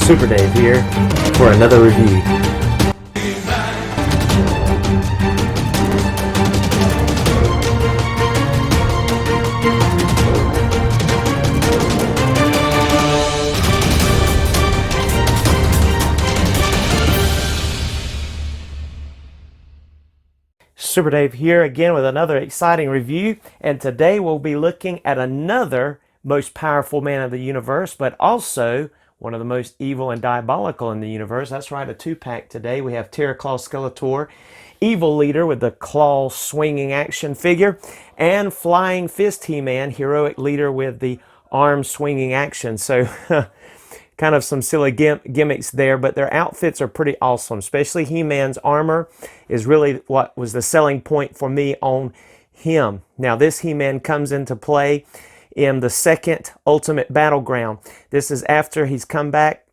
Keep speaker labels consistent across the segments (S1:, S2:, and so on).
S1: Super Dave here for another review. Super Dave here again with another exciting review, and today we'll be looking at another most powerful man of the universe, but also one of the most evil and diabolical in the universe. That's right, a two-pack today. We have Claw Skeletor, evil leader with the claw swinging action figure, and Flying Fist He-Man, heroic leader with the arm swinging action. So kind of some silly gimmicks there, but their outfits are pretty awesome, especially He-Man's armor is really what was the selling point for me on him. Now this He-Man comes into play in the second Ultimate Battleground. This is after he's come back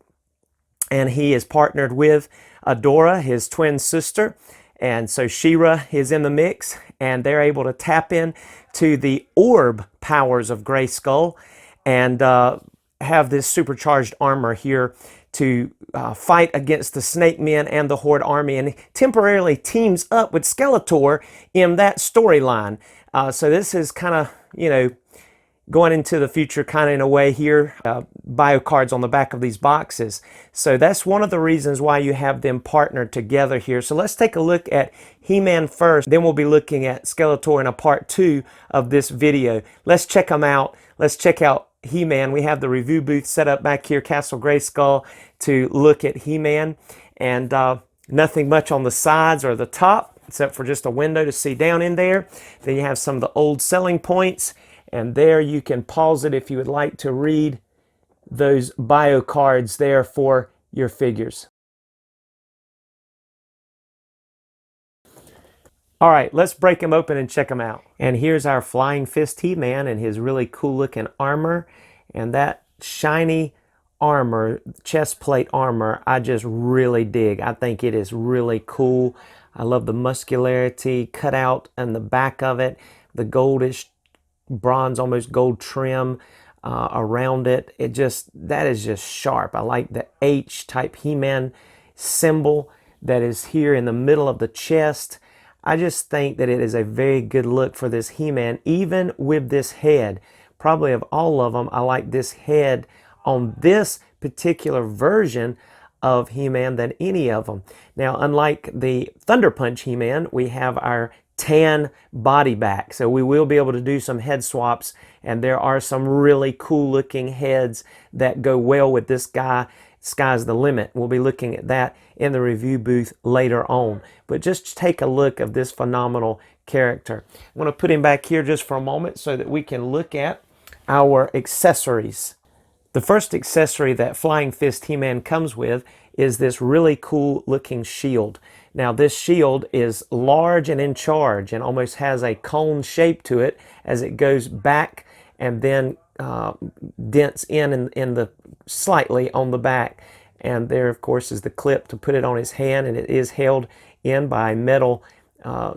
S1: and he is partnered with Adora, his twin sister, and so She-Ra is in the mix, and they're able to tap in to the orb powers of Grayskull and have this supercharged armor here to fight against the Snake Men and the Horde army, and temporarily teams up with Skeletor in that storyline. So this is kind of, you know, going into the future kind of in a way here, bio cards on the back of these boxes. So that's one of the reasons why you have them partnered together here. So let's take a look at He-Man first, then we'll be looking at Skeletor in a part 2 of this video. Let's check them out. Let's check out He-Man. We have the review booth set up back here, Castle Grayskull, to look at He-Man, and nothing much on the sides or the top except for just a window to see down in there. Then you have some of the old selling points, and there you can pause it if you would like to read those bio cards there for your figures. All right, let's break them open and check them out. And here's our Flying Fist He-Man and his really cool looking armor. And that shiny armor, chest plate armor, I just really dig. I think it is really cool. I love the muscularity cut out on the back of it, the goldish bronze, almost gold trim around it. That is just sharp. I like the H-type He-Man symbol that is here in the middle of the chest. I just think that it is a very good look for this He-Man, even with this head. Probably of all of them, I like this head on this particular version of He-Man than any of them. Now, unlike the Thunder Punch He-Man, we have our tan body back, so we will be able to do some head swaps, and there are some really cool looking heads that go well with this guy. Sky's the limit. We'll be looking at that in the review booth later on, but just take a look of this phenomenal character. I'm going to put him back here just for a moment so that we can look at our accessories. The first accessory that Flying Fist He-Man comes with is this really cool looking shield. Now this shield is large and in charge and almost has a cone shape to it as it goes back and then dents in the slightly on the back. And there of course is the clip to put it on his hand, and it is held in by a metal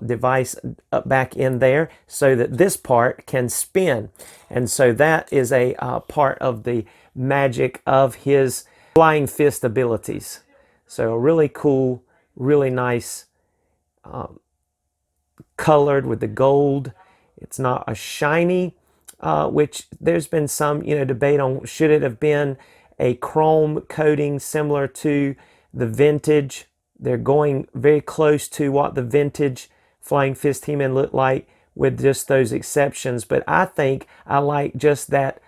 S1: device up back in there so that this part can spin. And so that is a part of the magic of his Flying Fist abilities. So really cool, really nice, colored with the gold. It's not a shiny, which there's been some debate on, should it have been a chrome coating similar to the vintage. They're going very close to what the vintage Flying Fist He-Man looked like with just those exceptions, but I think I like just that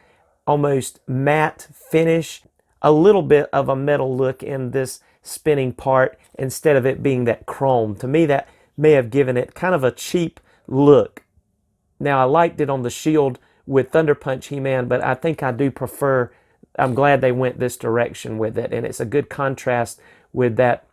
S1: almost matte finish, a little bit of a metal look in this spinning part instead of it being that chrome. To me, that may have given it kind of a cheap look. Now, I liked it on the shield with Thunder Punch He-Man, but I think I do prefer, I'm glad they went this direction with it, and it's a good contrast with that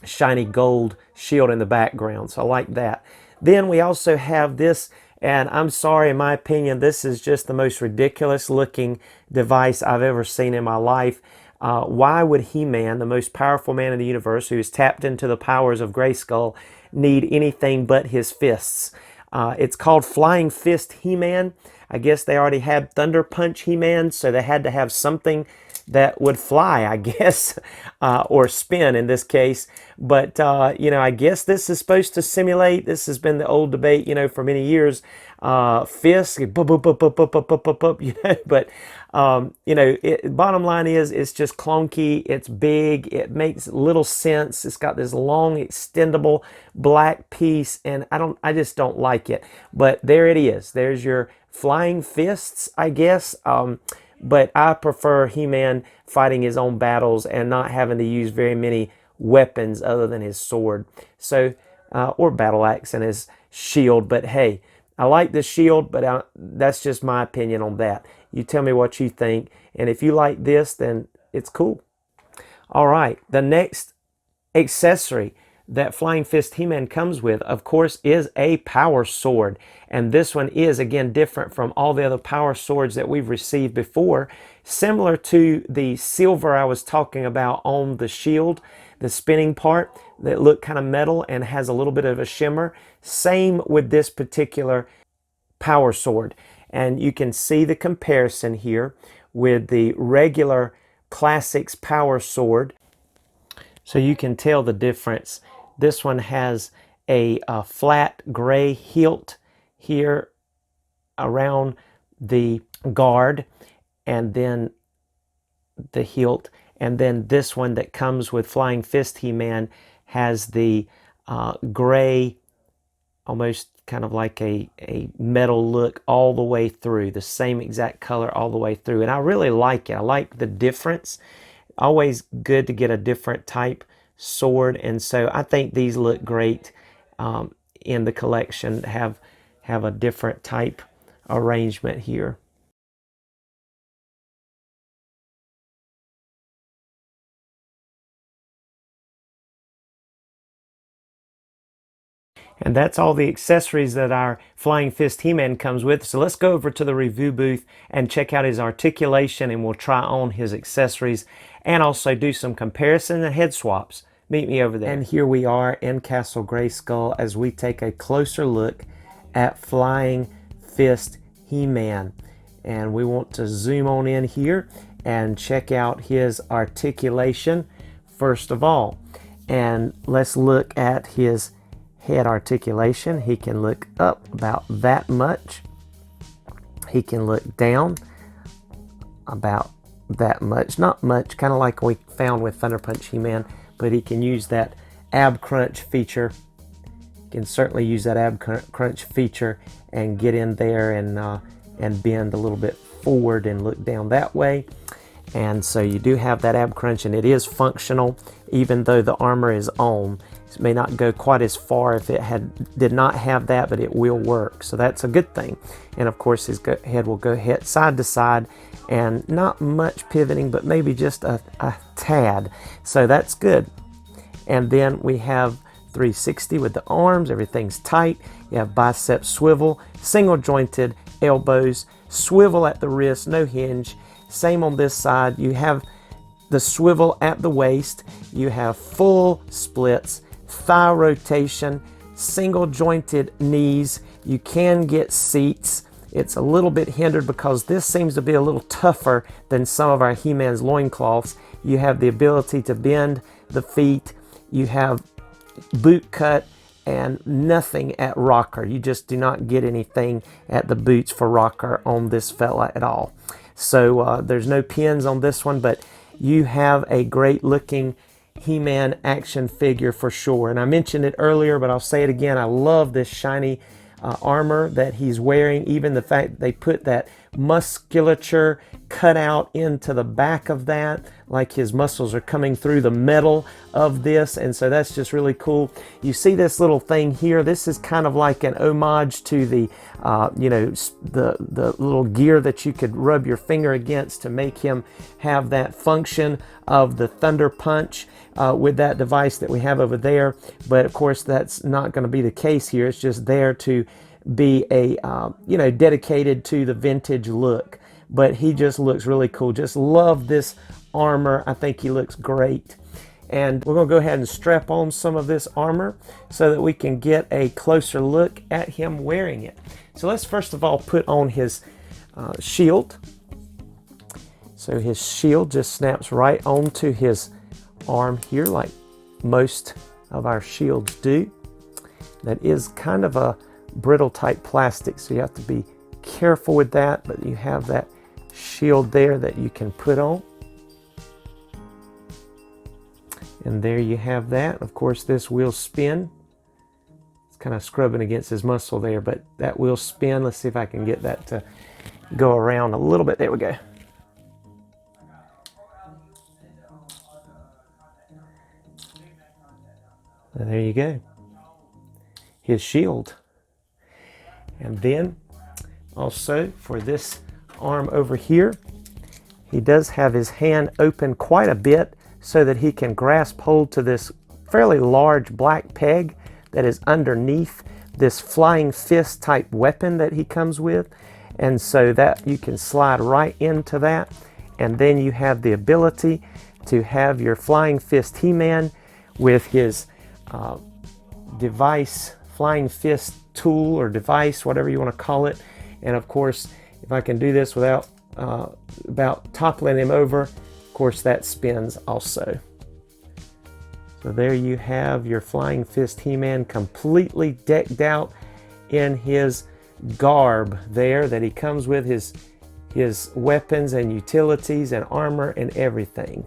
S1: shiny gold shield in the background, so I like that. Then we also have this, and I'm sorry, in my opinion, this is just the most ridiculous looking device I've ever seen in my life. Why would He-Man, the most powerful man in the universe, who is tapped into the powers of Grayskull, need anything but his fists? It's called Flying Fist He-Man. I guess they already had Thunder Punch He-Man, so they had to have something that would fly, I guess, or spin in this case. But, you know, I guess this is supposed to simulate, this has been the old debate, you know, for many years, fists, you know, but, you know, bottom line is it's just clunky, it's big, it makes little sense, it's got this long extendable black piece, and I just don't like it. But there it is, there's your flying fists, I guess. But I prefer He-Man fighting his own battles and not having to use very many weapons other than his sword. So, or battle axe and his shield. But hey, I like the shield, but that's just my opinion on that. You tell me what you think. And if you like this, then it's cool. All right, the next accessory that Flying Fist He-Man comes with, of course, is a power sword. And this one is, again, different from all the other power swords that we've received before. Similar to the silver I was talking about on the shield, the spinning part that looked kind of metal and has a little bit of a shimmer. Same with this particular power sword. And you can see the comparison here with the regular Classics power sword. So you can tell the difference. This one has a flat gray hilt here around the guard, and then the hilt. And then this one that comes with Flying Fist He-Man has the gray, almost kind of like a metal look all the way through, the same exact color all the way through. And I really like it. I like the difference. Always good to get a different type sword, and so I think these look great in the collection. Have a different type arrangement here. And that's all the accessories that our Flying Fist He-Man comes with. So let's go over to the review booth and check out his articulation, and we'll try on his accessories and also do some comparison and head swaps. Meet me over there. And here we are in Castle Grayskull as we take a closer look at Flying Fist He-Man. And we want to zoom on in here and check out his articulation first of all. And let's look at his head articulation. He can look up about that much. He can look down about that much. Not much, kind of like we found with Thunder Punch He-Man, but he can use that ab crunch feature. He can certainly use that ab crunch feature and get in there and bend a little bit forward and look down that way. And so you do have that ab crunch, and it is functional even though the armor is on. It may not go quite as far if it did not have that, but it will work. So that's a good thing. And of course his head will go side to side, and not much pivoting, but maybe just a tad. So that's good. And then we have 360 with the arms. Everything's tight. You have bicep swivel, single jointed elbows, swivel at the wrist, no hinge. Same on this side. You have the swivel at the waist. You have full splits, thigh rotation, single jointed knees. You can get seats. It's a little bit hindered because this seems to be a little tougher than some of our He-Man's loincloths. You have the ability to bend the feet. You have boot cut and nothing at rocker. You just do not get anything at the boots for rocker on this fella at all. So there's no pins on this one, but you have a great looking He-Man action figure for sure. And I mentioned it earlier, but I'll say it again. I love this shiny armor that he's wearing. Even the fact that they put that musculature cut out into the back of that, like his muscles are coming through the metal of this, and so that's just really cool. You see this little thing here. This is kind of like an homage to the the little gear that you could rub your finger against to make him have that function of the Thunder Punch with that device that we have over there. But of course that's not going to be the case here. It's just there to be a dedicated to the vintage look. But he just looks really cool. Just love this armor. I think he looks great. And we're going to go ahead and strap on some of this armor so that we can get a closer look at him wearing it. So let's first of all put on his shield. So his shield just snaps right onto his arm here, like most of our shields do. That is kind of a brittle type plastic, so you have to be careful with that, but you have that shield there that you can put on. And there you have that. Of course, this will spin. It's kind of scrubbing against his muscle there, but that will spin. Let's see if I can get that to go around a little bit. There we go. And there you go. His shield. And then also for this arm over here, he does have his hand open quite a bit so that he can grasp hold to this fairly large black peg that is underneath this flying fist type weapon that he comes with. And so that you can slide right into that. And then you have the ability to have your flying fist He-Man with his device, flying fist tool or device, whatever you want to call it. And of course, if I can do this without about toppling him over, of course that spins also. So there you have your flying fist He-Man completely decked out in his garb there that he comes with, his weapons and utilities and armor and everything.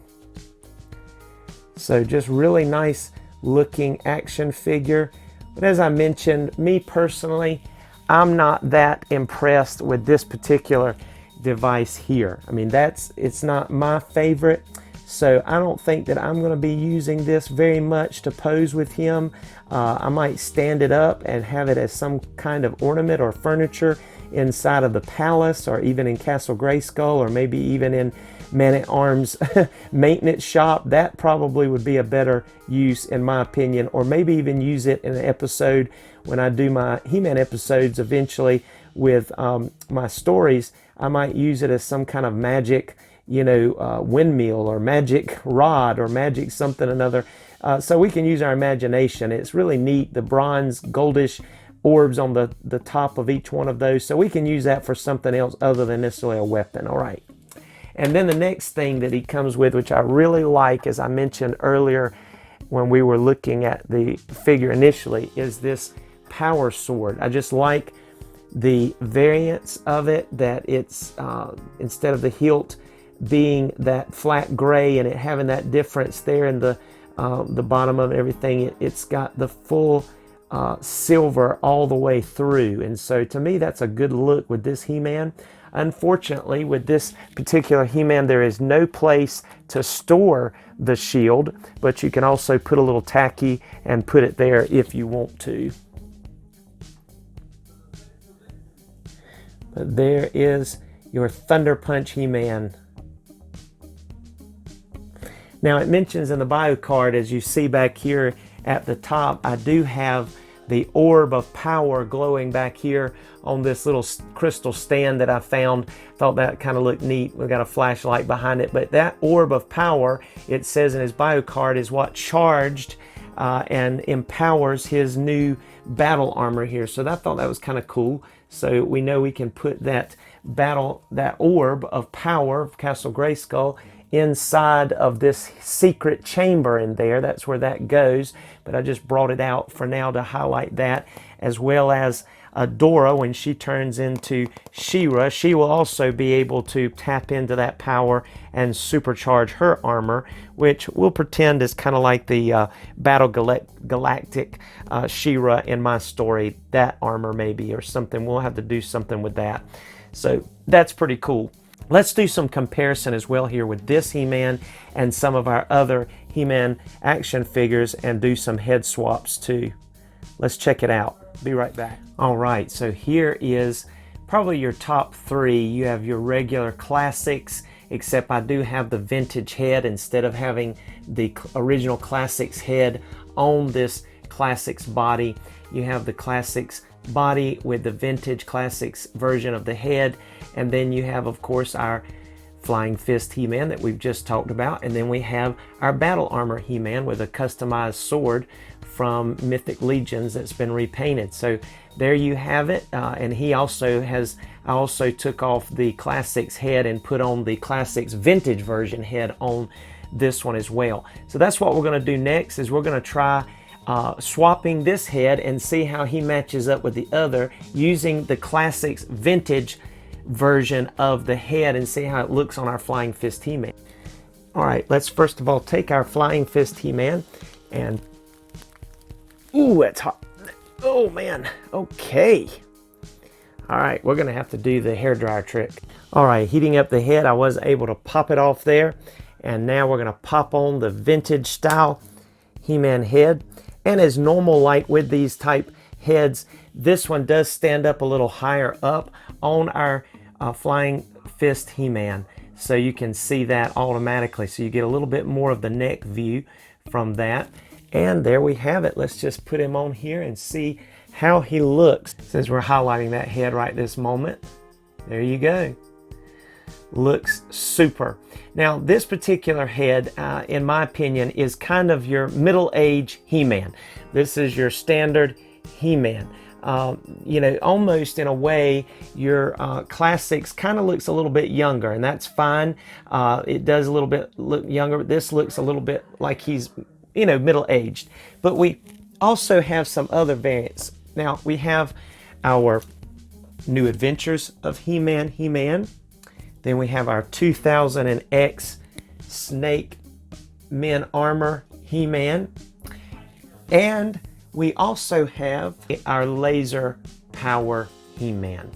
S1: So just really nice looking action figure. But as I mentioned, me personally, I'm not that impressed with this particular device here. I mean, it's not my favorite. So I don't think that I'm going to be using this very much to pose with him. I might stand it up and have it as some kind of ornament or furniture inside of the palace, or even in Castle Grayskull, or maybe even in Man-at-Arms maintenance shop. That probably would be a better use in my opinion, or maybe even use it in an episode when I do my He-Man episodes eventually with my stories. I might use it as some kind of magic, windmill or magic rod or magic something another. So we can use our imagination. It's really neat, the bronze goldish orbs on the top of each one of those. So we can use that for something else other than necessarily a weapon. All right. And then the next thing that he comes with, which I really like, as I mentioned earlier when we were looking at the figure initially, is this power sword. I just like the variance of it, that it's instead of the hilt being that flat gray and it having that difference there in the bottom of everything, it's got the full silver all the way through. And so to me, that's a good look with this He-Man. Unfortunately, with this particular He-Man, there is no place to store the shield, but you can also put a little tacky and put it there if you want to. But there is your Thunder Punch He-Man. Now it mentions in the bio card, as you see back here at the top, I do have the orb of power glowing back here on this little crystal stand that I found. Thought that kind of looked neat. We've got a flashlight behind it, but that orb of power, it says in his bio card, is what charged and empowers his new battle armor here. So I thought that was kind of cool. So we know we can put that orb of power of Castle Grayskull inside of this secret chamber in there. That's where that goes. But I just brought it out for now to highlight that, as well as Adora, when she turns into She-Ra, she will also be able to tap into that power and supercharge her armor, which we'll pretend is kind of like the Battle Galactic She-Ra in my story. That armor maybe, or something. We'll have to do something with that. So that's pretty cool. Let's do some comparison as well here with this He-Man and some of our other He-Man action figures, and do some head swaps too. Let's check it out. Be right back. All right, so here is probably your top three. You have your regular classics, except I do have the vintage head instead of having the original classics head on this classics body. You have the classics body with the vintage classics version of the head, and then you have, of course, our Flying Fist He-Man that we've just talked about, and then we have our Battle Armor He-Man with a customized sword from Mythic Legions that's been repainted. So there you have it. And he also has, I also took off the Classics head and put on the Classics Vintage version head on this one as well. So that's what we're going to do next, is we're going to try swapping this head and see how he matches up with the other using the Classics Vintage version of the head and see how it looks on our Flying Fist He-Man. All right, let's first of all take our Flying Fist He-Man and, ooh, it's hot. Oh man, okay. All right, we're gonna have to do the hairdryer trick. All right, heating up the head, I was able to pop it off there. And now we're gonna pop on the vintage style He-Man head. And as normal, like with these type heads, this one does stand up a little higher up on our Flying Fist He-Man. So you can see that automatically. So you get a little bit more of the neck view from that. And there we have it. Let's just put him on here and see how he looks. Since we're highlighting that head right this moment. There you go. Looks super. Now this particular head, in my opinion, is kind of your middle-age He-Man. This is your standard He-Man. You know, almost in a way, your Classics kind of looks a little bit younger, and that's fine. It does a little bit look younger, but this looks a little bit like he's, you know, middle-aged. But we also have some other variants. Now we have our New Adventures of He-Man. Then we have our 2000X Snake Men Armor He-Man. And we also have our Laser Power He-Man.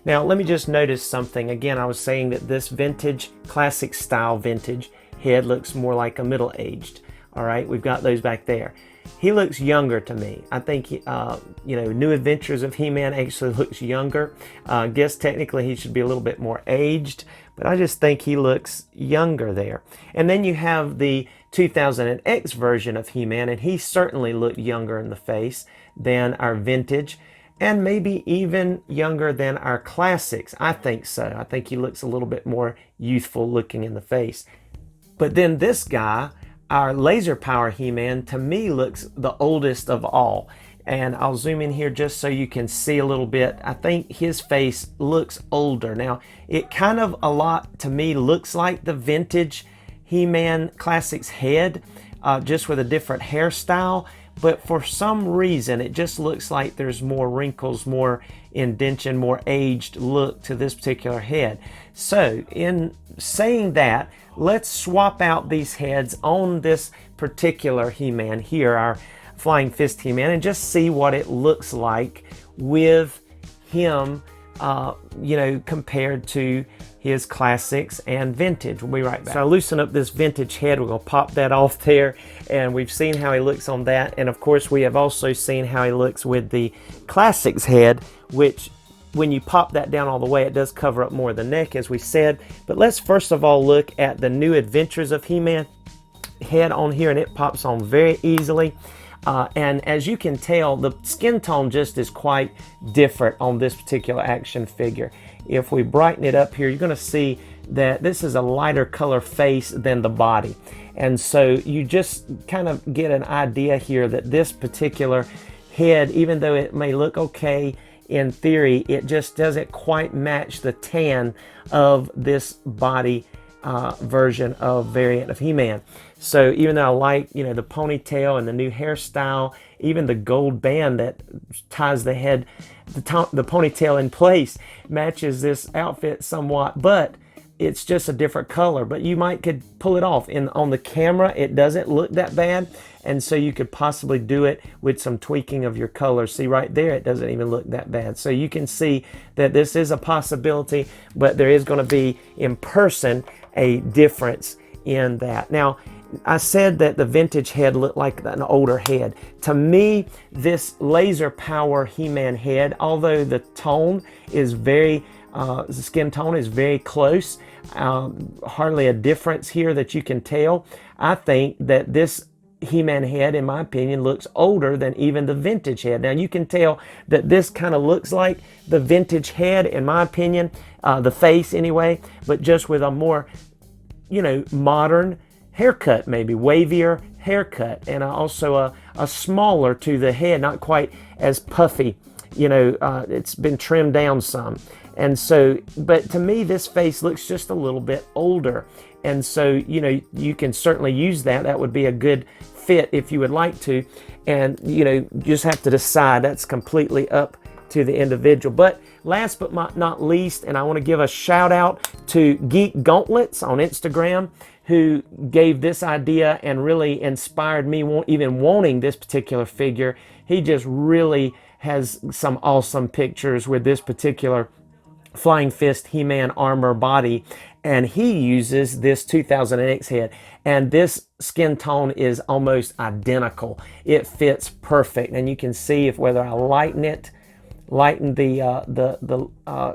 S1: Now let me just notice something. Again, I was saying that this vintage, classic style vintage head looks more like a middle-aged. All right, we've got those back there. He looks younger to me. I think, you know, New Adventures of He-Man actually looks younger. I guess technically he should be a little bit more aged, but I just think he looks younger there. And then you have the 2000X version of He-Man, and he certainly looked younger in the face than our vintage, and maybe even younger than our Classics. I think so. I think he looks a little bit more youthful looking in the face. But then this guy, our Laser Power He-Man, to me looks the oldest of all. And I'll zoom in here just so you can see a little bit. I think his face looks older. Now, it kind of a lot to me looks like the vintage He-Man Classics head, just with a different hairstyle. But for some reason, it just looks like there's more wrinkles, more indentation, more aged look to this particular head. So in saying that, let's swap out these heads on this particular He-Man here, our Flying Fist He-Man, and just see what it looks like with him, you know, compared to his Classics and vintage. We'll be right back. So I loosen up this vintage head. We're going to pop that off there, and we've seen how he looks on that. And of course, we have also seen how he looks with the Classics head, which when you pop that down all the way, it does cover up more of the neck, as we said. But let's first of all look at the New Adventures of He-Man head on here, and it pops on very easily. And as you can tell, the skin tone just is quite different on this particular action figure. If we brighten it up here, you're going to see that this is a lighter color face than the body. And so you just kind of get an idea here that this particular head, even though it may look okay in theory, it just doesn't quite match the tan of this body version of variant of He-Man. So even though I like, you know, the ponytail and the new hairstyle, even the gold band that ties the head, the ponytail in place, matches this outfit somewhat, but it's just a different color. But you could pull it off. On the camera, it doesn't look that bad, and so you could possibly do it with some tweaking of your colors. See right there, it doesn't even look that bad. So you can see that this is a possibility, but there is going to be in person a difference in that. Now, I said that the vintage head looked like an older head. To me, this Laser Power He-Man head, although the tone is very, the skin tone is very close, hardly a difference here that you can tell. I think that this He-Man head, in my opinion, looks older than even the vintage head. Now, you can tell that this kind of looks like the vintage head, in my opinion, the face anyway, but just with a more, you know, modern haircut, maybe wavier haircut, and also a smaller to the head, not quite as puffy. You know, it's been trimmed down some. And so, but to me, this face looks just a little bit older. And so, you know, you can certainly use that. That would be a good fit if you would like to. And, you know, you just have to decide. That's completely up to the individual. But last but not least, and I want to give a shout out to Geek Gauntlets on Instagram, who gave this idea and really inspired me even wanting this particular figure. He just really has some awesome pictures with this particular Flying Fist He-Man armor body, and he uses this 2000X head, and this skin tone is almost identical. It fits perfect, and you can see if whether I lighten the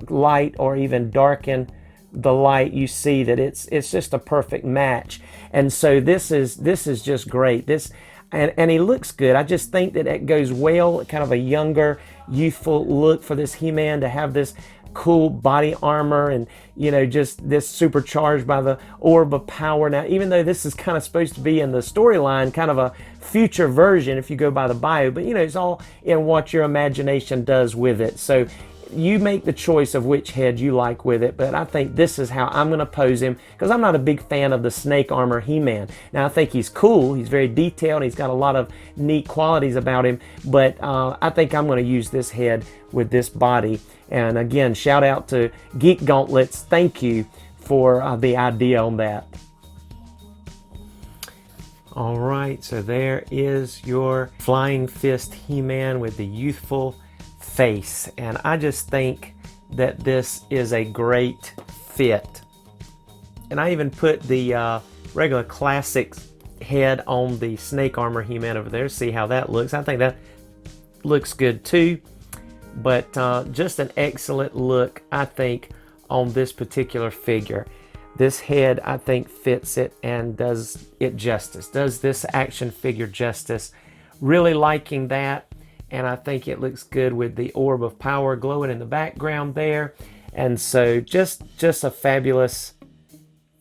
S1: light or even darken the light, you see that it's just a perfect match. And so this is just great. And he looks good. I just think that it goes well, kind of a younger, youthful look for this He-Man to have this cool body armor, and you know, just this supercharged by the orb of power. Now, even though this is kind of supposed to be in the storyline, kind of a future version if you go by the bio, but you know, it's all in what your imagination does with it. So you make the choice of which head you like with it, but I think this is how I'm going to pose him, because I'm not a big fan of the snake armor He-Man. Now, I think he's cool, he's very detailed, he's got a lot of neat qualities about him, but I think I'm going to use this head with this body. And again, shout out to Geek Gauntlets. Thank you for the idea on that. All right, so there is your Flying Fist He-Man with the youthful face, and I just think that this is a great fit. And I even put the regular classic head on the snake armor He-Man over there. See how that looks. I think that looks good too. But just an excellent look, I think, on this particular figure. This head, I think, fits it and does it justice, does this action figure justice. Really liking that, and I think it looks good with the orb of power glowing in the background there. And so just a fabulous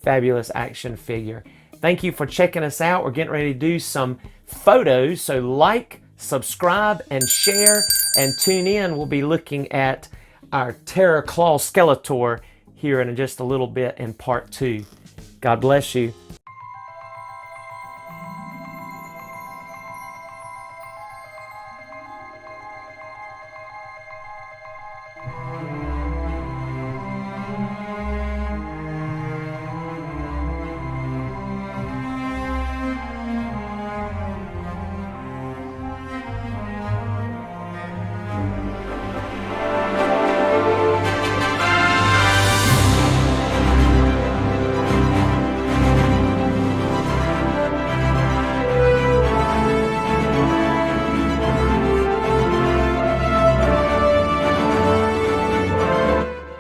S1: action figure. Thank you for checking us out. We're getting ready to do some photos, so like, subscribe, and share, and tune in. We'll be looking at our Terror Claw Skeletor here in just a little bit in part 2. God bless you.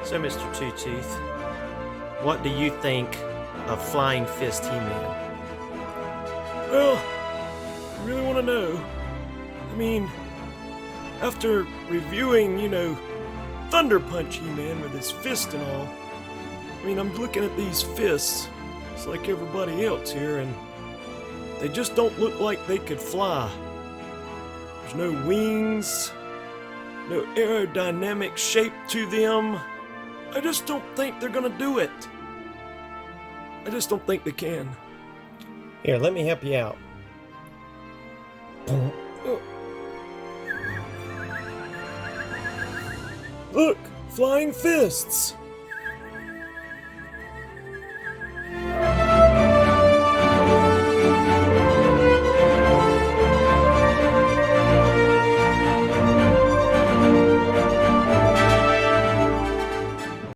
S1: So, Mr. Two-Tooth, what do you think of Flying Fist He-Man?
S2: Well, I really want to know. I mean, after reviewing, you know, Thunder Punch He-Man with his fist and all, I mean, I'm looking at these fists, it's like everybody else here, and they just don't look like they could fly. There's no wings, no aerodynamic shape to them. I just don't think they're gonna do it. I just don't think they can.
S1: Here, let me help you out.
S2: Look, flying fists.